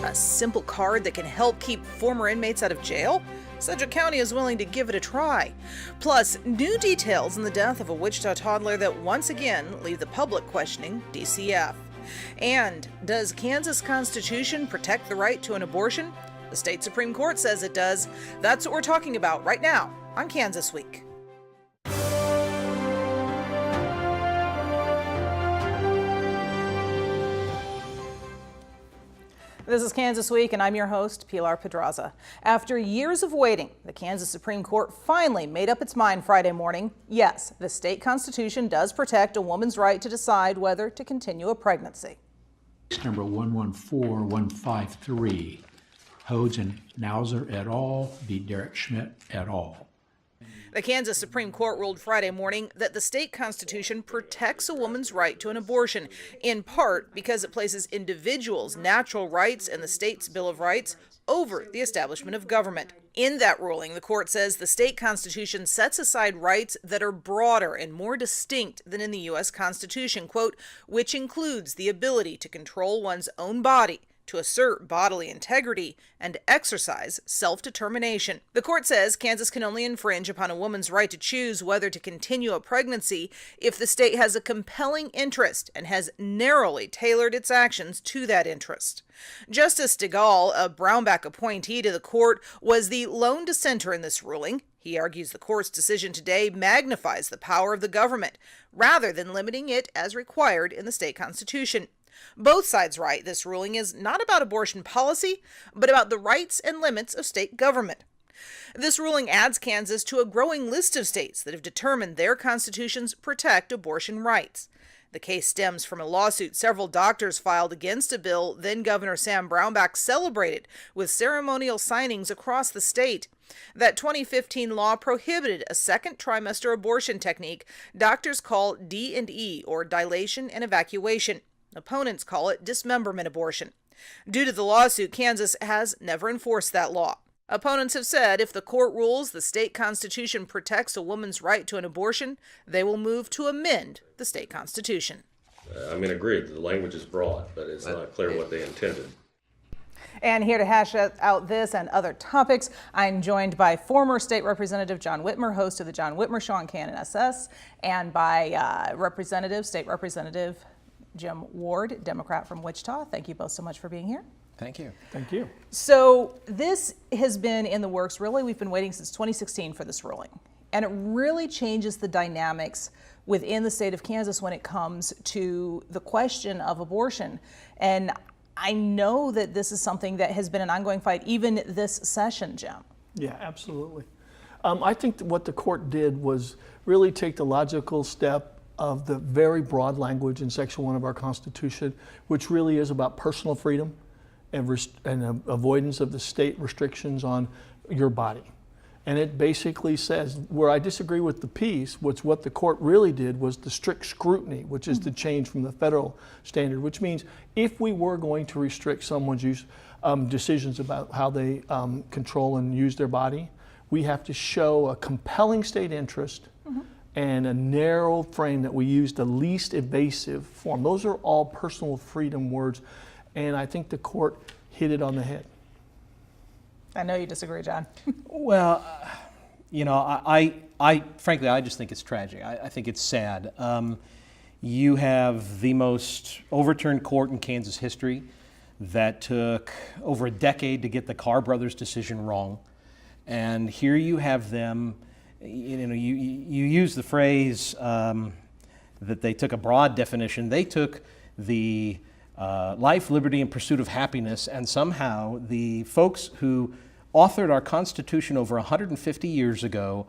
A simple card that can help keep former inmates out of jail? Sedgwick County is willing to give it a try. Plus, new details in the death of a Wichita toddler that once again leave the public questioning DCF. And does Kansas Constitution protect the right to an abortion? The state Supreme Court says it does. That's what we're talking about right now on Kansas Week. This is Kansas Week, and I'm your host, Pilar Pedraza. After years of waiting, the Kansas Supreme Court finally made up its mind Friday morning. Yes, the state constitution does protect a woman's right to decide whether to continue a pregnancy. Number 114153, Hodes and Nauser et al. V. Derek Schmidt et al. The Kansas Supreme Court ruled Friday morning that the state constitution protects a woman's right to an abortion, in part because it places individuals' natural rights and the state's Bill of Rights over the establishment of government. In that ruling, the court says the state constitution sets aside rights that are broader and more distinct than in the U.S. Constitution, quote, which includes the ability to control one's own body, to assert bodily integrity, and exercise self-determination. The court says Kansas can only infringe upon a woman's right to choose whether to continue a pregnancy if the state has a compelling interest and has narrowly tailored its actions to that interest. Justice DeGaulle, a Brownback appointee to the court, was the lone dissenter in this ruling. He argues the court's decision today magnifies the power of the government, rather than limiting it as required in the state constitution. Both sides write this ruling is not about abortion policy, but about the rights and limits of state government. This ruling adds Kansas to a growing list of states that have determined their constitutions protect abortion rights. The case stems from a lawsuit several doctors filed against a bill then-Governor Sam Brownback celebrated with ceremonial signings across the state. That 2015 law prohibited a second trimester abortion technique doctors call D&E, or dilation and evacuation. Opponents call it dismemberment abortion. Due to the lawsuit, Kansas has never enforced that law. Opponents have said if the court rules the state constitution protects a woman's right to an abortion, they will move to amend the state constitution. Agreed. The language is broad, but it's not clear what they intended. And here to hash out this and other topics, I'm joined by former State Representative John Whitmer, host of the John Whitmer Show on KNSS, and by State Representative Jim Ward, Democrat from Wichita. Thank you both so much for being here. Thank you. Thank you. So this has been in the works, really. We've been waiting since 2016 for this ruling. And it really changes the dynamics within the state of Kansas when it comes to the question of abortion. And I know that this is something that has been an ongoing fight even this session, Jim. Yeah, absolutely. I think that what the court did was really take the logical step of the very broad language in Section 1 of our Constitution, which really is about personal freedom and avoidance of the state restrictions on your body. And it basically says, where I disagree with the piece, what the court really did was the strict scrutiny, which is the change from the federal standard, which means if we were going to restrict someone's decisions about how they control and use their body, we have to show a compelling state interest and a narrow frame that we use the least invasive form. Those are all personal freedom words, and I think the court hit it on the head. I know you disagree, John. Well, I frankly, I just think it's tragic. I think it's sad. You have the most overturned court in Kansas history that took over a decade to get the Carr brothers' decision wrong, and here you have them. You use the phrase that they took a broad definition. They took the life, liberty, and pursuit of happiness, and somehow the folks who authored our Constitution over 150 years ago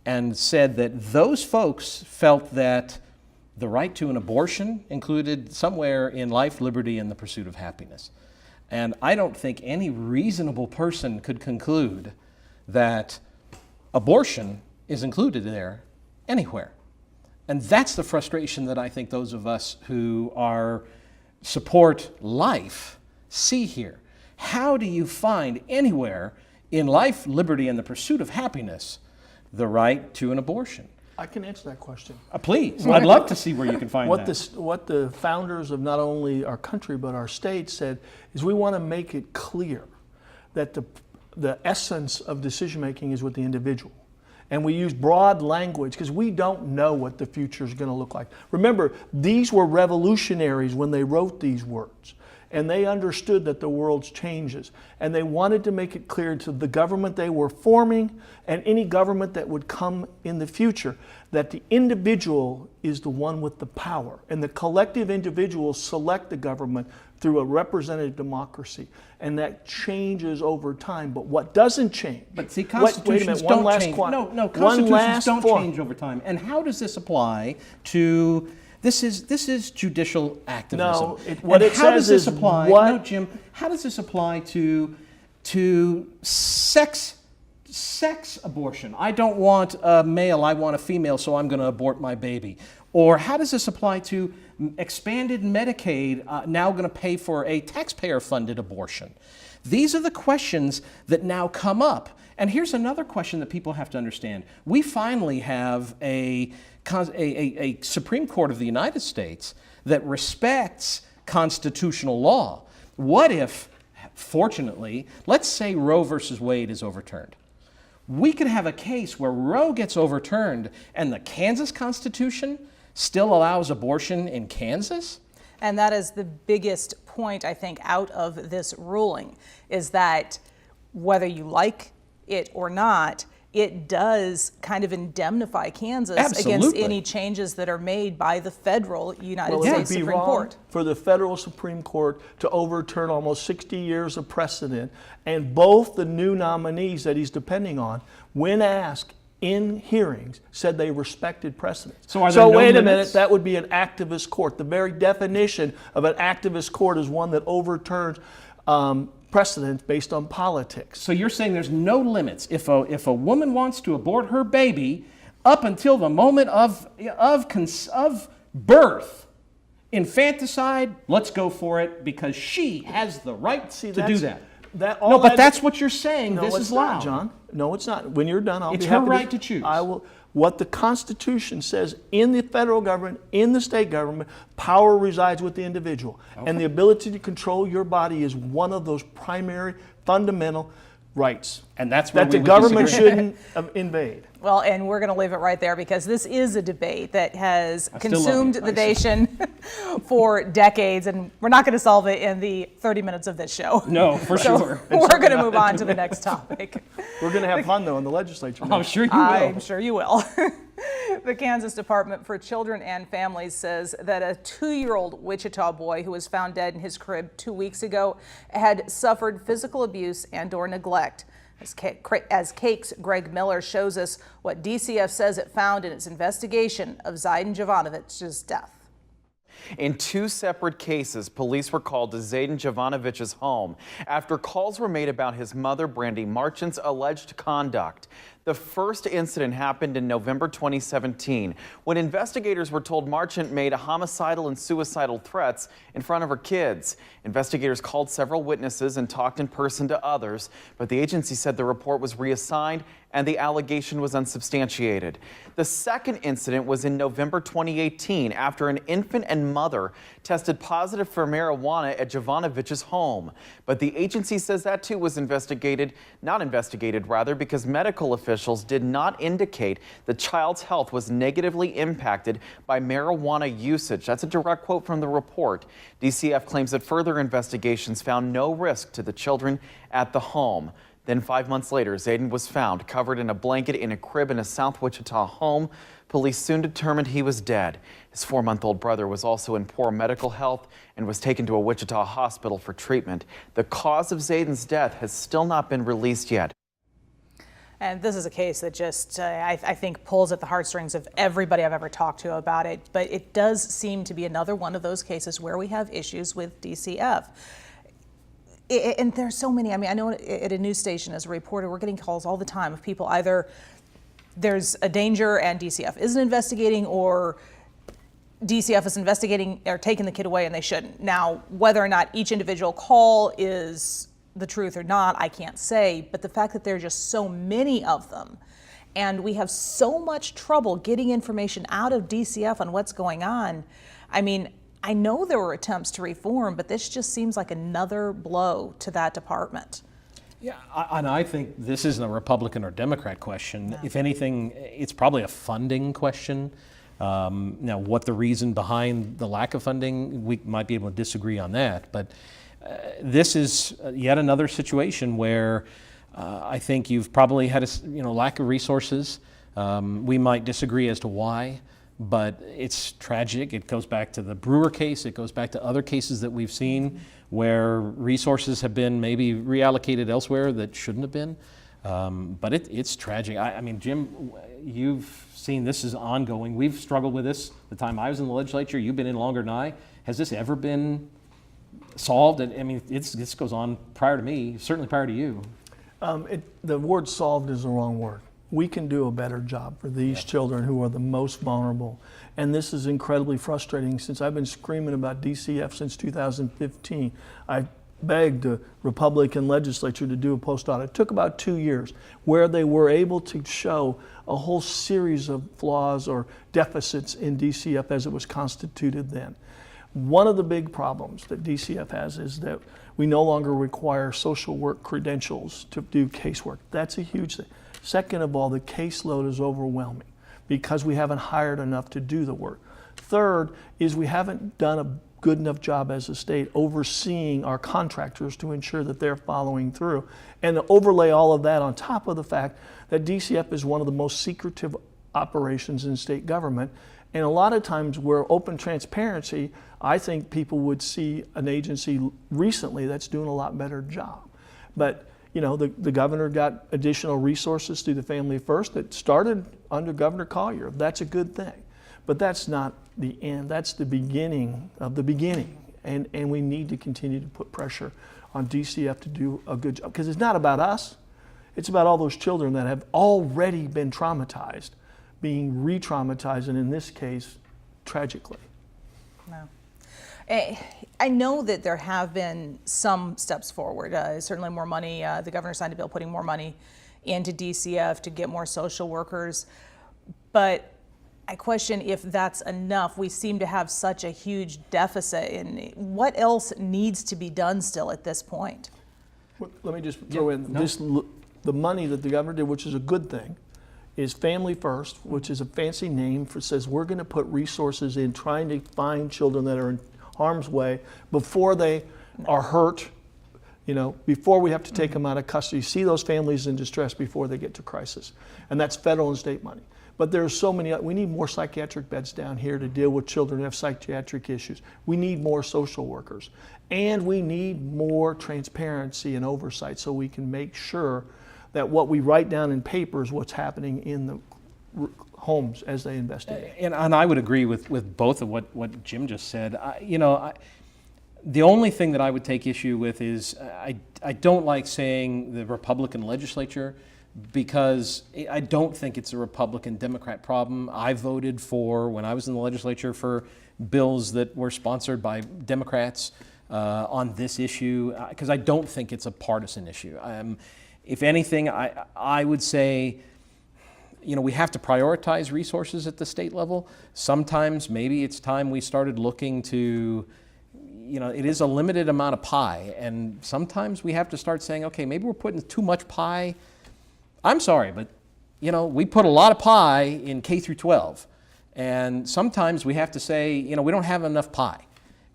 and said that those folks felt that the right to an abortion included somewhere in life, liberty, and the pursuit of happiness. And I don't think any reasonable person could conclude that abortion is included there anywhere. And that's the frustration that I think those of us who support life see here. How do you find anywhere in life, liberty, and the pursuit of happiness the right to an abortion? I can answer that question. Please, I'd love to see where you can find What that. what the founders of not only our country but our state said is we want to make it clear that the essence of decision making is with the individual. And we use broad language because we don't know what the future is going to look like. Remember, these were revolutionaries when they wrote these words. And they understood that the world changes. And they wanted to make it clear to the government they were forming and any government that would come in the future that the individual is the one with the power. And the collective individuals select the government through a representative democracy. And that changes over time. But what doesn't change? But see, constitutions don't change. No, constitutions don't change over time. And how does this apply to... This is judicial activism. No, what it says is apply? What? No, Jim. How does this apply to sex abortion? I don't want a male. I want a female. So I'm going to abort my baby. Or how does this apply to expanded Medicaid? Now going to pay for a taxpayer-funded abortion. These are the questions that now come up. And here's another question that people have to understand. We finally have a Supreme Court of the United States that respects constitutional law. What if, fortunately, let's say Roe versus Wade is overturned. We could have a case where Roe gets overturned and the Kansas Constitution still allows abortion in Kansas? And that is the biggest point, I think, out of this ruling, is that whether you like it or not, it does kind of indemnify Kansas against any changes that are made by the federal United States Supreme Court. For the federal Supreme Court to overturn almost 60 years of precedent, and both the new nominees that he's depending on, when asked in hearings, said they respected precedent. So wait a minute, that would be an activist court. The very definition of an activist court is one that overturns precedent based on politics. So you're saying there's no limits. If a woman wants to abort her baby up until the moment of birth, infanticide, let's go for it because she has the right to do that. But that's what you're saying. No, this is not, loud, John. No, it's not. When you're done, I'll it's be happy her right to choose. I will. What the Constitution says in the federal government, in the state government, power resides with the individual. Okay. And the ability to control your body is one of those primary fundamental rights. And that's where that the government shouldn't invade. Well, and we're going to leave it right there because this is a debate that has consumed the nation for decades, and we're not going to solve it in the 30 minutes of this show. No, for sure. We're going to move on to the next topic. We're going to have fun, though, in the legislature. I'm sure you will. I'm sure you will. The Kansas Department for Children and Families says that a 2-year-old Wichita boy who was found dead in his crib 2 weeks ago had suffered physical abuse and/or neglect. As Cake's Greg Miller shows us what DCF says it found in its investigation of Zayden Jovanovich's death. In 2 separate cases, police were called to Zayden Jovanovich's home after calls were made about his mother, Brandy Marchant's alleged conduct. The first incident happened in November 2017 when investigators were told Marchant made homicidal and suicidal threats in front of her kids. Investigators called several witnesses and talked in person to others, but the agency said the report was reassigned and the allegation was unsubstantiated. The second incident was in November 2018 after an infant and mother tested positive for marijuana at Jovanovich's home. But the agency says that too was not investigated because medical officials did not indicate the child's health was negatively impacted by marijuana usage. That's a direct quote from the report. DCF claims that further investigations found no risk to the children at the home. Then 5 months later, Zayden was found covered in a blanket in a crib in a South Wichita home. Police soon determined he was dead. His 4-month-old brother was also in poor medical health and was taken to a Wichita hospital for treatment. The cause of Zayden's death has still not been released yet. And this is a case that just, I think, pulls at the heartstrings of everybody I've ever talked to about it. But it does seem to be another one of those cases where we have issues with DCF. And there's so many. I mean, I know at a news station as a reporter, we're getting calls all the time of people either there's a danger and DCF isn't investigating, or DCF is investigating or taking the kid away and they shouldn't. Now, whether or not each individual call is the truth or not, I can't say. But the fact that there are just so many of them, and we have so much trouble getting information out of DCF on what's going on. I mean, I know there were attempts to reform, but this just seems like another blow to that department. Yeah, and I think this isn't a Republican or Democrat question. No. If anything, it's probably a funding question. Now, what the reason behind the lack of funding, we might be able to disagree on that. But this is yet another situation where I think you've probably had a lack of resources. We might disagree as to why, but it's tragic. It goes back to the Brewer case. It goes back to other cases that we've seen where resources have been maybe reallocated elsewhere that shouldn't have been. But it's tragic. I mean, Jim, you've seen this is ongoing. We've struggled with this the time I was in the legislature. You've been in longer than I. Has this ever been solved? I mean, this goes on prior to me, certainly prior to you. The word solved is the wrong word. We can do a better job for these children who are the most vulnerable. And this is incredibly frustrating since I've been screaming about DCF since 2015. I begged the Republican legislature to do a post-audit. It took about 2 years where they were able to show a whole series of flaws or deficits in DCF as it was constituted then. One of the big problems that DCF has is that we no longer require social work credentials to do casework. That's a huge thing. Second of all, the caseload is overwhelming because we haven't hired enough to do the work. Third is we haven't done a good enough job as a state overseeing our contractors to ensure that they're following through. And to overlay all of that on top of the fact that DCF is one of the most secretive operations in state government. And a lot of times where open transparency, I think people would see an agency recently that's doing a lot better job. But you know, the governor got additional resources through the Family First that started under Governor Collier. That's a good thing. But that's not the end. That's the beginning of the beginning. And we need to continue to put pressure on DCF to do a good job. Because it's not about us. It's about all those children that have already been traumatized, being re-traumatized, and in this case, tragically. Wow. I know that there have been some steps forward, certainly more money. The governor signed a bill putting more money into DCF to get more social workers. But I question if that's enough. We seem to have such a huge deficit. And what else needs to be done still at this point? Well, let me just throw in this: the money that the governor did, which is a good thing, is Family First, which is a fancy name for says we're going to put resources in trying to find children that are in harm's way before they are hurt, before we have to take them out of custody. See those families in distress before they get to crisis. And that's federal and state money. But there's so many, we need more psychiatric beds down here to deal with children who have psychiatric issues. We need more social workers. And we need more transparency and oversight so we can make sure that what we write down in paper is what's happening in the homes as they investigate. And I would agree with both of what Jim just said. The only thing that I would take issue with is I don't like saying the Republican legislature because I don't think it's a Republican-Democrat problem. I voted for, when I was in the legislature, for bills that were sponsored by Democrats on this issue because I don't think it's a partisan issue. If anything, I would say we have to prioritize resources at the state level. Sometimes maybe it's time we started looking to, it is a limited amount of pie. And sometimes we have to start saying, okay, maybe we're putting too much pie. I'm sorry, but we put a lot of pie in K through 12. And sometimes we have to say, we don't have enough pie.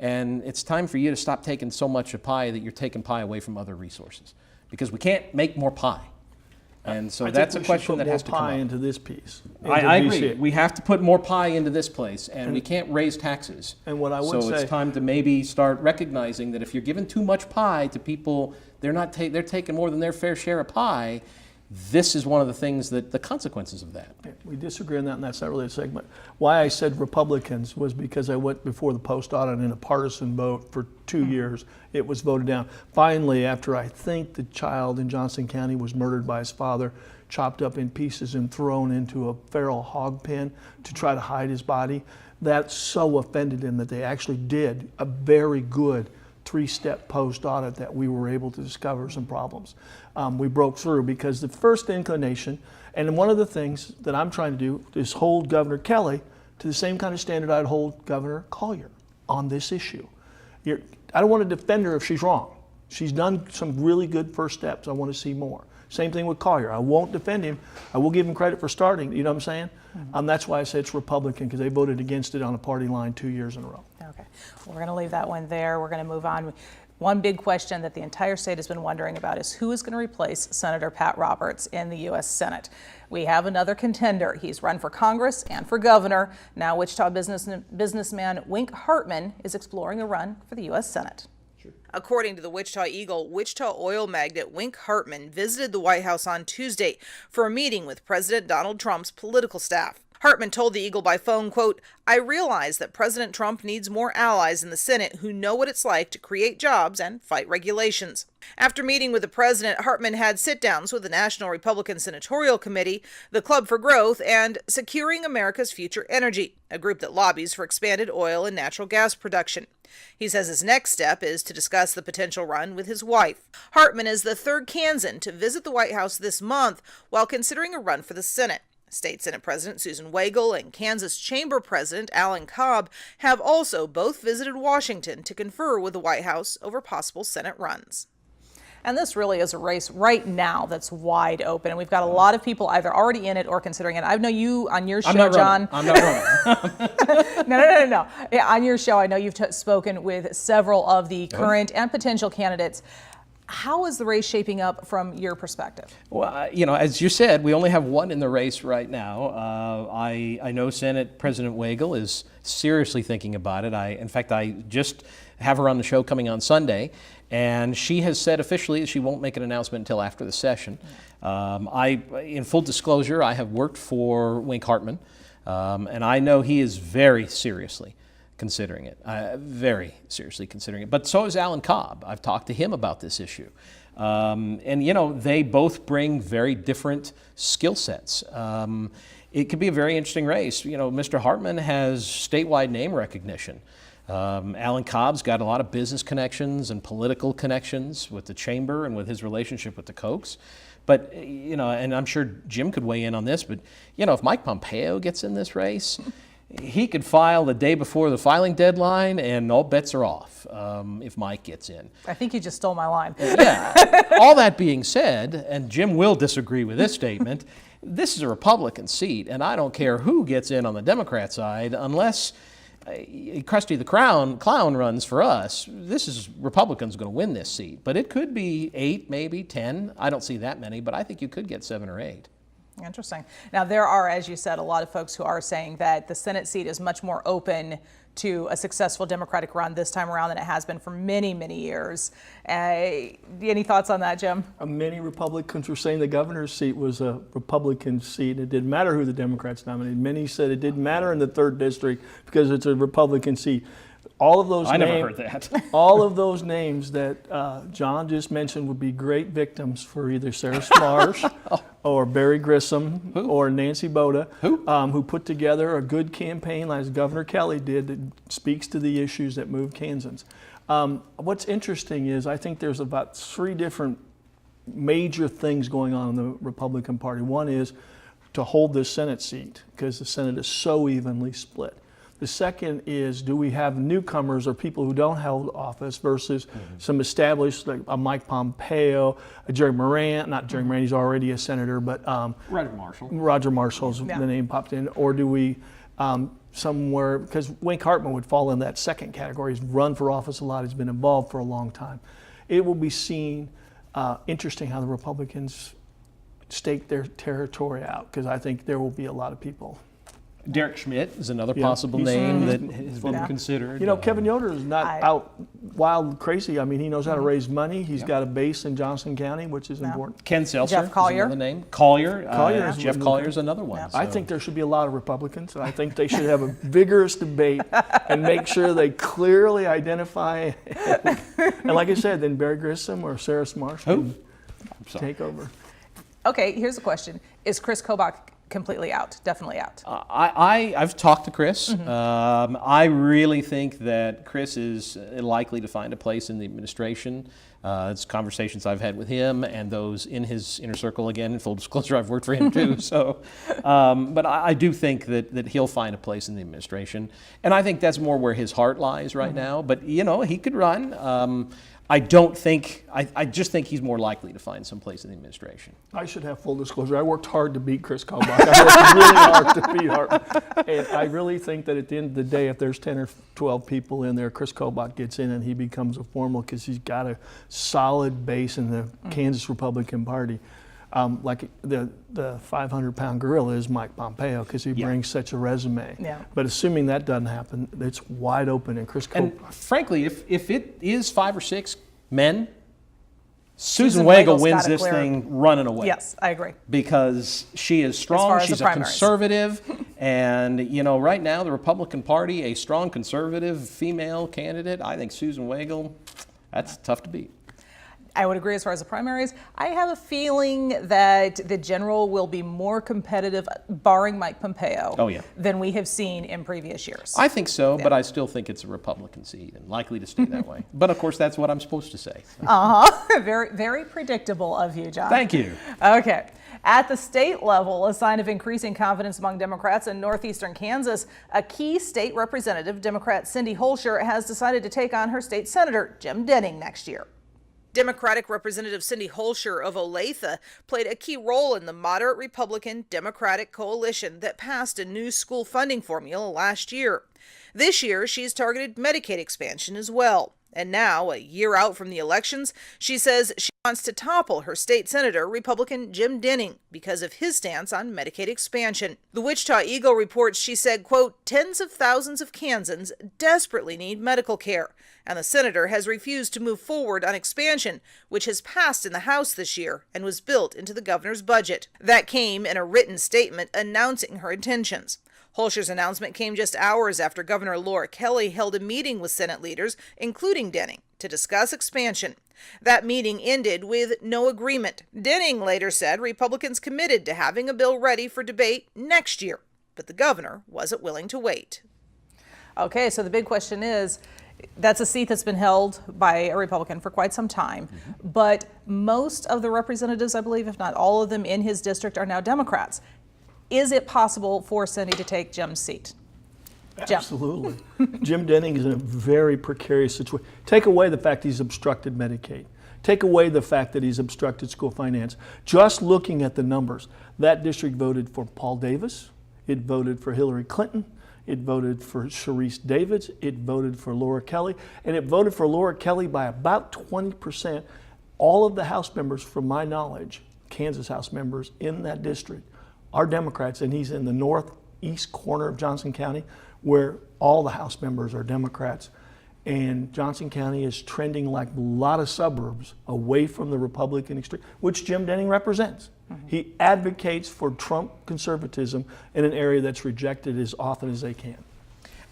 And it's time for you to stop taking so much of pie that you're taking pie away from other resources. Because we can't make more pie. And so that's a question that has to come up. I think we should put more pie into this piece. I agree. We have to put more pie into this place, and we can't raise taxes. And what I would say, so it's time to maybe start recognizing that if you're giving too much pie to people, they're taking more than their fair share of pie. This is one of the things that the consequences of that. We disagree on that, and that's not really a segment. Why I said Republicans was because I went before the post-audit in a partisan vote for 2 years. It was voted down. Finally, after I think the child in Johnson County was murdered by his father, chopped up in pieces and thrown into a feral hog pen to try to hide his body, that so offended him that they actually did a very good 3-step post-audit that we were able to discover some problems. We broke through because the first inclination, and one of the things that I'm trying to do is hold Governor Kelly to the same kind of standard I'd hold Governor Collier on this issue. I don't want to defend her if she's wrong. She's done some really good first steps. I want to see more. Same thing with Collier. I won't defend him. I will give him credit for starting. You know what I'm saying? That's why I say it's Republican, because they voted against it on a party line 2 years in a row. Okay, well, we're going to leave that one there. We're going to move on. One big question that the entire state has been wondering about is who is going to replace Senator Pat Roberts in the U.S. Senate. We have another contender. He's run for Congress and for governor. Now Wichita businessman Wink Hartman is exploring a run for the U.S. Senate. According to the Wichita Eagle, Wichita oil magnate Wink Hartman visited the White House on Tuesday for a meeting with President Donald Trump's political staff. Hartman told the Eagle by phone, quote, "I realize that President Trump needs more allies in the Senate who know what it's like to create jobs and fight regulations." After meeting with the president, Hartman had sit-downs with the National Republican Senatorial Committee, the Club for Growth, and Securing America's Future Energy, a group that lobbies for expanded oil and natural gas production. He says his next step is to discuss the potential run with his wife. Hartman is the third Kansan to visit the White House this month while considering a run for the Senate. State Senate President Susan Wagle and Kansas Chamber President Alan Cobb have also both visited Washington to confer with the White House over possible Senate runs. And this really is a race right now that's wide open. And we've got a lot of people either already in it or considering it. I know you on your show, John. I'm not running. No. Yeah, on your show, I know you've spoken with several of the current and potential candidates. How is the race shaping up from your perspective? Well, as you said, we only have one in the race right now. I know Senate President Wagle is seriously thinking about it. In fact, I just have her on the show coming on Sunday, and she has said officially that she won't make an announcement until after the session. In full disclosure, I have worked for Wink Hartman, and I know he is very seriously considering it, very seriously considering it. But so is Alan Cobb. I've talked to him about this issue. And they both bring very different skill sets. It could be a very interesting race. Mr. Hartman has statewide name recognition. Alan Cobb's got a lot of business connections and political connections with the chamber and with his relationship with the Kochs. But, and I'm sure Jim could weigh in on this, but, if Mike Pompeo gets in this race, he could file the day before the filing deadline, and all bets are off if Mike gets in. I think you just stole my line. Yeah. All that being said, and Jim will disagree with this statement, this is a Republican seat, and I don't care who gets in on the Democrat side, unless Krusty the Clown runs for us. This is Republicans going to win this seat, but it could be 8, maybe 10. I don't see that many, but I think you could get 7 or 8. Interesting. Now, there are, as you said, a lot of folks who are saying that the Senate seat is much more open to a successful Democratic run this time around than it has been for many, many years. Any thoughts on that, Jim? Many Republicans were saying the governor's seat was a Republican seat. It didn't matter who the Democrats nominated. Many said it didn't matter in the 3rd district because it's a Republican seat. All of those never heard that. All of those names that John just mentioned would be great victims for either Sarah Smarsh or Barry Grissom or Nancy Boda, who put together a good campaign, as Governor Kelly did, that speaks to the issues that move Kansans. What's interesting is I think there's about 3 different major things going on in the Republican Party. One is to hold this Senate seat because the Senate is so evenly split. The second is, do we have newcomers or people who don't hold office versus some established, like a Mike Pompeo, a Jerry Moran, not Jerry Moran, he's already a senator, but Roger Marshall. Roger Marshall's the name popped in. Or do we somewhere, because Wink Hartman would fall in that second category. He's run for office a lot, he's been involved for a long time. It will be seen, interesting how the Republicans stake their territory out, because I think there will be a lot of people. Derek Schmidt is another possible name that has been considered. Kevin Yoder is not out wild crazy. I mean, he knows how to raise money. He's got a base in Johnson County, which is important. Ken Seltzer Jeff Collier. is another name. Collier. Jeff Collier is another one. Yeah. So. I think there should be a lot of Republicans, and I think they should have a vigorous debate and make sure they clearly identify. And like I said, then Barry Grissom or Sarah Smarsh can take over. Okay, here's a question. Is Chris Kobach completely out, definitely out. I've talked to Chris. I really think that Chris is likely to find a place in the administration. It's conversations I've had with him and those in his inner circle. Again, in full disclosure, I've worked for him too. So, but I do think that he'll find a place in the administration, and I think that's more where his heart lies right now. But you know, he could run. I just think he's more likely to find some place in the administration. I should have full disclosure. I worked hard to beat Chris Kobach. I worked really hard to beat Hartman. And I really think that at the end of the day, if there's 10 or 12 people in there, Chris Kobach gets in and he becomes a formal because he's got a solid base in the Kansas Republican Party. Like the 500-pound gorilla is Mike Pompeo because he brings such a resume. Yeah. But assuming that doesn't happen, it's wide open. And Chris Kobach. And frankly, if it is 5 or 6 men, Susan Wagle wins this thing running away. Yes, I agree. Because she is As strong, far as she's the a primaries. conservative, and you know, right now the Republican Party, a strong conservative female candidate, I think Susan Wagle, that's tough to beat. I would agree as far as the primaries. I have a feeling that the general will be more competitive, barring Mike Pompeo, than we have seen in previous years. I think so, but I still think it's a Republican seat and likely to stay that way. But of course, that's what I'm supposed to say. Very, very predictable of you, John. Thank you. Okay. At the state level, a sign of increasing confidence among Democrats in northeastern Kansas, a key state representative, Democrat Cindy Holscher, has decided to take on her state senator, Jim Denning, next year. Democratic Representative Cindy Holscher of Olathe played a key role in the moderate Republican Democratic coalition that passed a new school funding formula last year. This year, she's targeted Medicaid expansion as well. And now, a year out from the elections, she says she wants to topple her state senator, Republican Jim Denning, because of his stance on Medicaid expansion. The Wichita Eagle reports she said, quote, tens of thousands of Kansans desperately need medical care, and the senator has refused to move forward on expansion, which has passed in the House this year and was built into the governor's budget. That came in a written statement announcing her intentions. Holscher's announcement came just hours after Governor Laura Kelly held a meeting with Senate leaders, including Denning, to discuss expansion. That meeting ended with no agreement. Denning later said Republicans committed to having a bill ready for debate next year, but the governor wasn't willing to wait. Okay, so the big question is, that's a seat that's been held by a Republican for quite some time, but most of the representatives, I believe, if not all of them in his district, are now Democrats. Is it possible for Cindy to take Jim's seat? Jim. Absolutely. Jim Denning is in a very precarious situation. Take away the fact he's obstructed Medicaid. Take away the fact that he's obstructed school finance. Just looking at the numbers, that district voted for Paul Davis. It voted for Hillary Clinton. It voted for Sharice Davids. It voted for Laura Kelly. And it voted for Laura Kelly by about 20%. All of the House members, from my knowledge, Kansas House members in that district, are Democrats, and he's in the northeast corner of Johnson County, where all the House members are Democrats. And Johnson County is trending like a lot of suburbs away from the Republican extreme, which Jim Denning represents. He advocates for Trump conservatism in an area that's rejected as often as they can.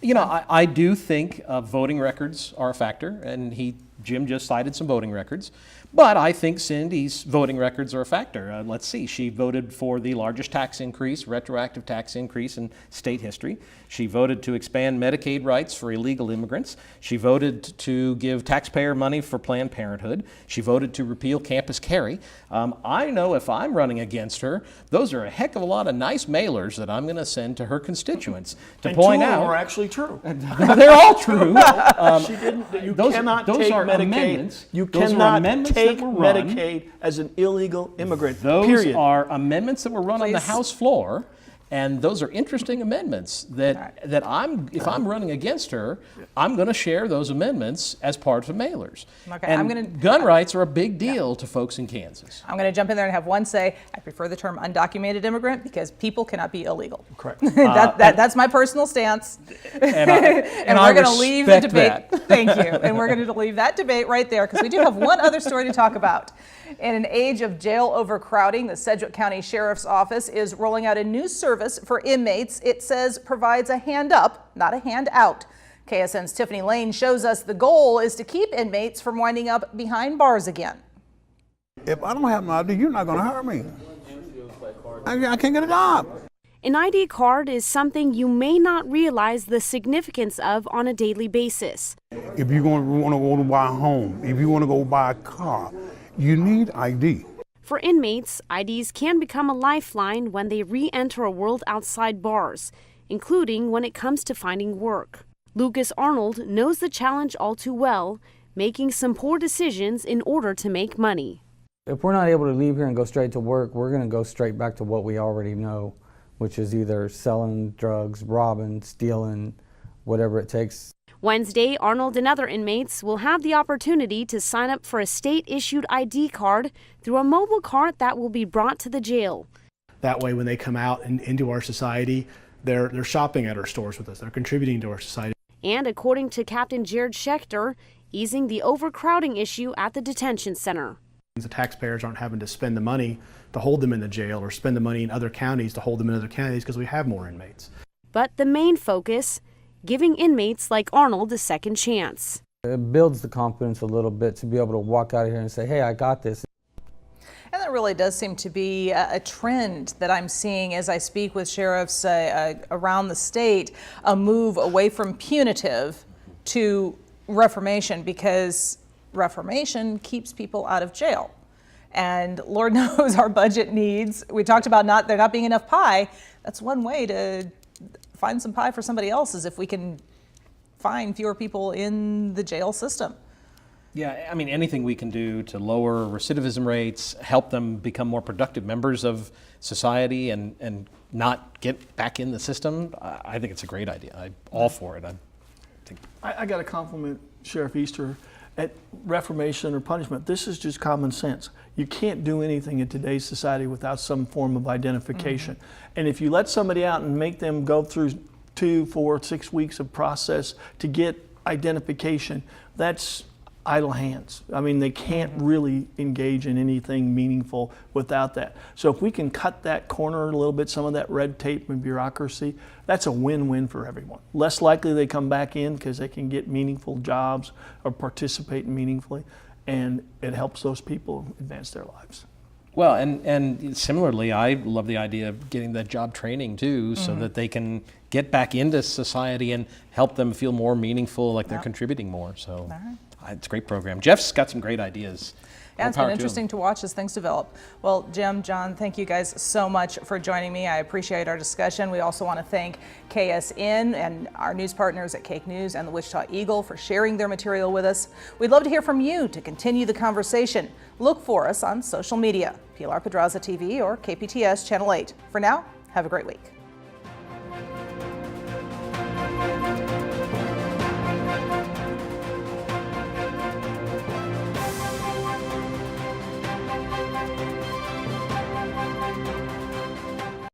You know, I do think voting records are a factor, and Jim just cited some voting records. But I think Cindy's voting records are a factor. Let's see, she voted for the largest tax increase, retroactive tax increase in state history. She voted to expand Medicaid rights for illegal immigrants. She voted to give taxpayer money for Planned Parenthood. She voted to repeal campus carry. I know if I'm running against her, those are a heck of a lot of nice mailers that I'm going to send to her constituents to point out. And 2 of them are actually true. They're all true. She didn't. You those cannot are take Medicaid. Amendments. You Those cannot are amendments take that were run. Medicaid as an illegal immigrant. Those period. are amendments that were run on the Please. House floor, and those are interesting amendments that if I'm running against her, I'm going to share those amendments as part of mailers. Okay, and gun rights are a big deal to folks in Kansas. I'm going to jump in there and have one say, I prefer the term undocumented immigrant because people cannot be illegal. Correct. That's my personal stance. And we're going to leave the debate. That. Thank you. And we're going to leave that debate right there because we do have one other story to talk about. In an age of jail overcrowding, the Sedgwick County Sheriff's Office is rolling out a new service for inmates. It says provides a hand up, not a hand out. KSN's Tiffany Lane shows us the goal is to keep inmates from winding up behind bars again. If I don't have my ID, you're not going to hire me. I can't get a job. An ID card is something you may not realize the significance of on a daily basis. If you're going to want to go to buy a home, if you want to go buy a car, you need ID. For inmates, IDs can become a lifeline when they re-enter a world outside bars, including when it comes to finding work. Lucas Arnold knows the challenge all too well, making some poor decisions in order to make money. If we're not able to leave here and go straight to work, we're going to go straight back to what we already know, which is either selling drugs, robbing, stealing, whatever it takes. Wednesday, Arnold and other inmates will have the opportunity to sign up for a state-issued ID card through a mobile cart that will be brought to the jail. That way, when they come out and into our society, they're shopping at our stores with us. They're contributing to our society. And according to Captain Jared Schechter, easing the overcrowding issue at the detention center. The taxpayers aren't having to spend the money to hold them in the jail or spend the money in other counties to hold them in other counties because we have more inmates. But the main focus, giving inmates like Arnold a second chance. It builds the confidence a little bit to be able to walk out of here and say, hey, I got this. And that really does seem to be a trend that I'm seeing as I speak with sheriffs around the state, a move away from punitive to reformation, because reformation keeps people out of jail. And Lord knows our budget needs. We talked about there not being enough pie. That's one way to find some pie for somebody else, is if we can find fewer people in the jail system. Yeah, I mean, anything we can do to lower recidivism rates, help them become more productive members of society and not get back in the system, I think it's a great idea. I'm all for it. I got to compliment Sheriff Easter at reformation or punishment. This is just common sense. You can't do anything in today's society without some form of identification. And if you let somebody out and make them go through 2, 4, 6 weeks of process to get identification, that's idle hands. I mean, they can't really engage in anything meaningful without that. So if we can cut that corner a little bit, some of that red tape and bureaucracy, that's a win-win for everyone. Less likely they come back in because they can get meaningful jobs or participate meaningfully, and it helps those people advance their lives. Well, and similarly, I love the idea of getting that job training too, so that they can get back into society and help them feel more meaningful, like they're contributing more. So it's a great program. Jeff's got some great ideas. Yeah, it's been interesting to watch as things develop. Well, Jim, John, thank you guys so much for joining me. I appreciate our discussion. We also want to thank KSN and our news partners at Cake News and the Wichita Eagle for sharing their material with us. We'd love to hear from you to continue the conversation. Look for us on social media, PLR Pedraza TV or KPTS Channel 8. For now, have a great week.